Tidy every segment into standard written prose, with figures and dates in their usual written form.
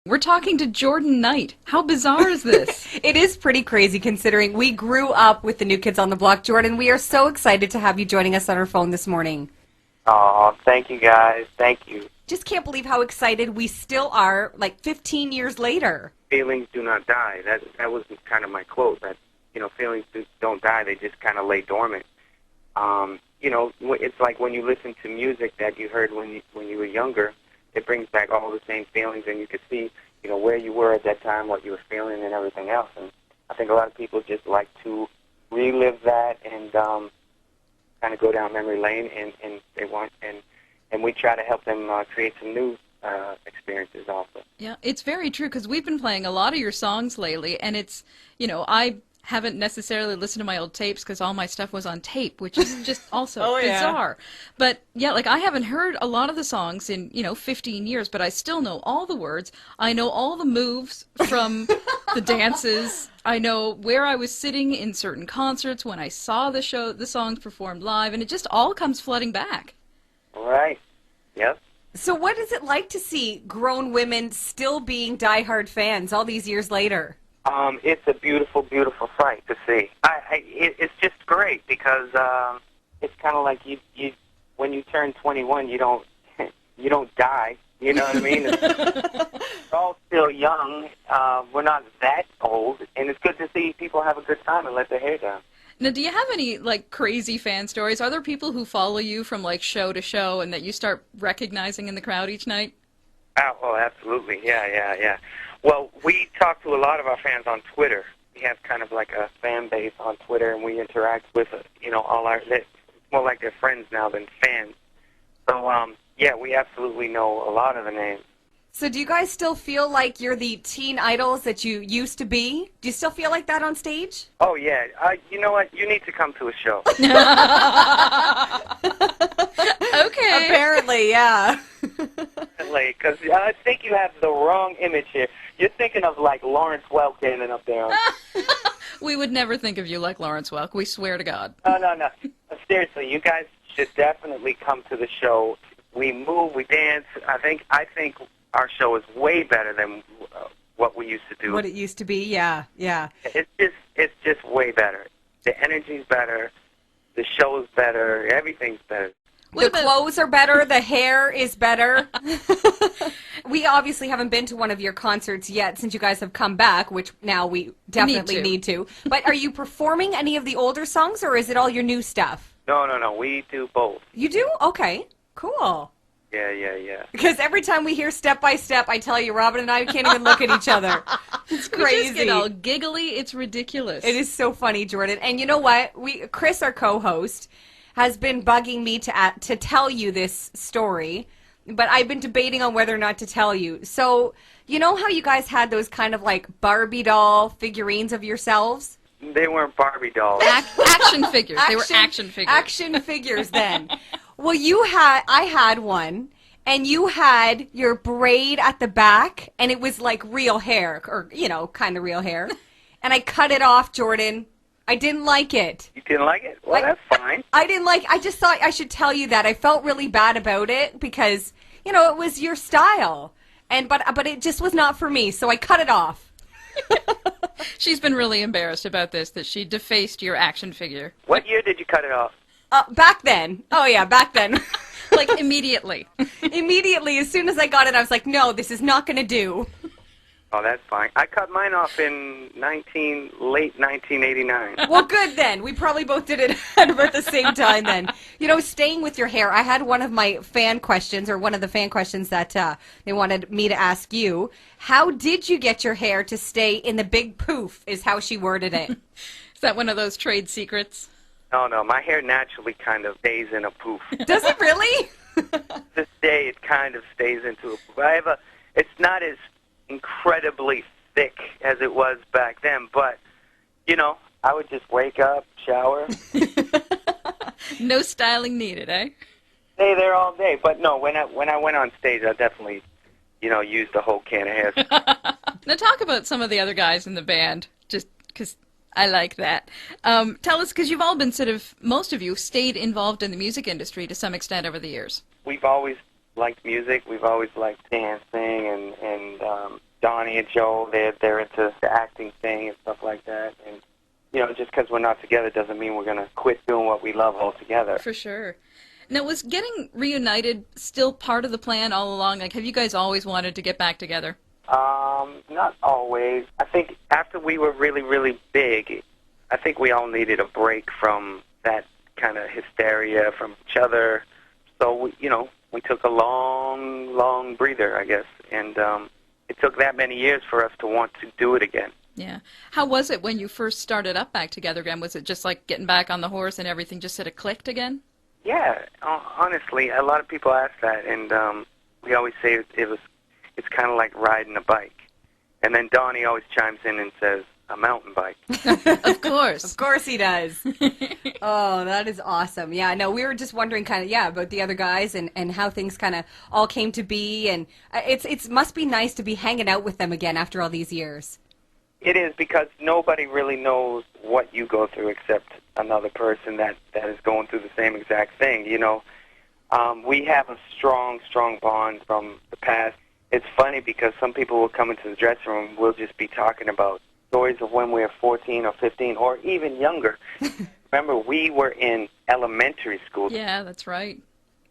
We're talking to Jordan Knight. How bizarre is this? It is pretty crazy considering we grew up with the New Kids on the Block. Jordan, we are so excited to have you joining us on our phone this morning. Oh, thank you guys. Thank you. Just can't believe how excited we still are, like 15 years later. Feelings do not die. That was kind of my quote. That feelings don't die. They just kind of lay dormant. It's like when you listen to music that you heard when you were younger. It brings back all the same feelings, and you can see where you were at that time, what you were feeling, and everything else. And I think a lot of people just like to relive that and kind of go down memory lane, and they want and we try to help them create some new experiences also. Yeah, it's very true because we've been playing a lot of your songs lately, and it's, I haven't necessarily listened to my old tapes because all my stuff was on tape, which is just also bizarre. But yeah, like I haven't heard a lot of the songs in, 15 years, but I still know all the words. I know all the moves from the dances. I know where I was sitting in certain concerts when I saw the songs performed live, and it just all comes flooding back. All right. Yep. So what is it like to see grown women still being diehard fans all these years later? It's a beautiful, beautiful sight to see. It's just great because it's kind of like you when you turn 21, you don't die. You know what I mean? We're all still young. We're not that old, and it's good to see people have a good time and let their hair down. Now, do you have any, crazy fan stories? Are there people who follow you from, show to show and that you start recognizing in the crowd each night? Oh, absolutely. Yeah. Well, we talk to a lot of our fans on Twitter. We have kind of like a fan base on Twitter, and we interact with, all our... It's more like they're friends now than fans. So, yeah, we absolutely know a lot of the names. So do you guys still feel like you're the teen idols that you used to be? Do you still feel like that on stage? Oh, yeah. You know what? You need to come to a show. Okay. Apparently, yeah. Because I think you have the wrong image here. You're thinking of, Lawrence Welk standing up there. We would never think of you like Lawrence Welk. We swear to God. No. Seriously, you guys should definitely come to the show. We move, we dance. I think our show is way better than what we used to do. What it used to be, yeah. It's just way better. The energy's better. The show's better. Everything's better. The clothes are better. The hair is better. We obviously haven't been to one of your concerts yet since you guys have come back, which now we definitely need to. But are you performing any of the older songs, or is it all your new stuff? No. We do both. You do? Okay. Cool. Yeah. Because every time we hear Step by Step, I tell you, Robin and I can't even look at each other. It's crazy. We just get all giggly. It's ridiculous. It is so funny, Jordan. And you know what? Chris, our co-host, has been bugging me to tell you this story, but I've been debating on whether or not to tell you. So, you know how you guys had those kind of Barbie doll figurines of yourselves? They weren't Barbie dolls. Action figures. They were action figures. Action figures then. Well, I had one, and you had your braid at the back, and it was real hair, or, kind of real hair. And I cut it off, Jordan. I didn't like it. You didn't like it? Well, that's fine. I just thought I should tell you that. I felt really bad about it because, it was your style. But it just was not for me, so I cut it off. She's been really embarrassed about this, that she defaced your action figure. What year did you cut it off? Back then. Oh, yeah, back then. Immediately. Immediately, as soon as I got it, I was like, no, this is not going to do. Oh, that's fine. I cut mine off in late 1989. Well, good then. We probably both did it at about the same time then. Staying with your hair, I had one of my fan questions, or one of the fan questions that they wanted me to ask you. How did you get your hair to stay in the big poof, is how she worded it. Is that one of those trade secrets? No. My hair naturally kind of stays in a poof. Does it really? This day, it kind of stays into a poof. It's not as incredibly thick as it was back then, but I would just wake up, shower. No styling needed, eh? Stay there all day. But no, when I went on stage, I definitely used the whole can of hair. Now talk about some of the other guys in the band, just because I like that. Tell us, because you've all been most of you stayed involved in the music industry to some extent over the years. We've always liked music. We've always liked dancing and Donnie and Joe, they're into the acting thing and stuff like that. And, you know, just because we're not together doesn't mean we're going to quit doing what we love altogether. For sure. Now, was getting reunited still part of the plan all along? Like, have you guys always wanted to get back together? Not always. I think after we were really, really big, I think we all needed a break from that kind of hysteria from each other. So, we took a long, long breather, I guess. And it took that many years for us to want to do it again. Yeah. How was it when you first started up back together again? Was it just like getting back on the horse and everything just sort of clicked again? Yeah, honestly, a lot of people ask that, and we always say it's kind of like riding a bike. And then Donnie always chimes in and says, a mountain bike. Of course. Of course he does. Oh, that is awesome. Yeah, no, we were just wondering about the other guys and how things kind of all came to be. And it must be nice to be hanging out with them again after all these years. It is, because nobody really knows what you go through except another person that is going through the same exact thing. We have a strong, strong bond from the past. It's funny because some people will come into the dressing room, we'll just be talking about stories of when we were 14 or 15 or even younger. Remember, we were in elementary school. Yeah, that's right.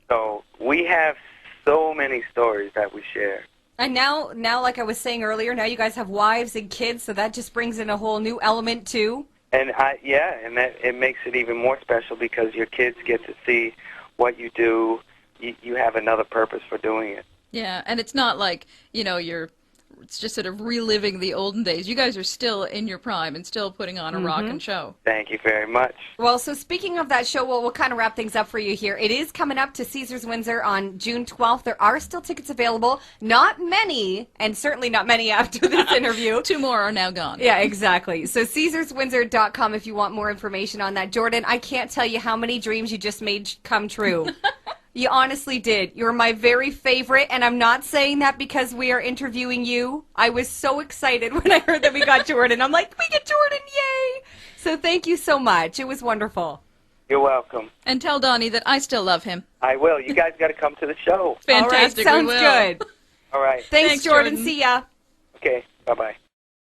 So we have so many stories that we share. And now, like I was saying earlier, now you guys have wives and kids, so that just brings in a whole new element too. And that it makes it even more special because your kids get to see what you do. You have another purpose for doing it. Yeah, and it's not like, it's just sort of reliving the olden days. You guys are still in your prime and still putting on a rockin' show. Thank you very much. Well, so speaking of that show, we'll kind of wrap things up for you here. It is coming up to Caesars Windsor on June 12th. There are still tickets available. Not many, and certainly not many after this interview. 2 more are now gone. Yeah, exactly. So CaesarsWindsor.com if you want more information on that. Jordan, I can't tell you how many dreams you just made come true. You honestly did. You're my very favorite, and I'm not saying that because we are interviewing you. I was so excited when I heard that we got Jordan. I'm like, we get Jordan, yay! So thank you so much. It was wonderful. You're welcome. And tell Donnie that I still love him. I will. You guys got to come to the show. Fantastic. All right, sounds we will. good. All right. Thanks, Jordan. See ya. Okay, bye-bye.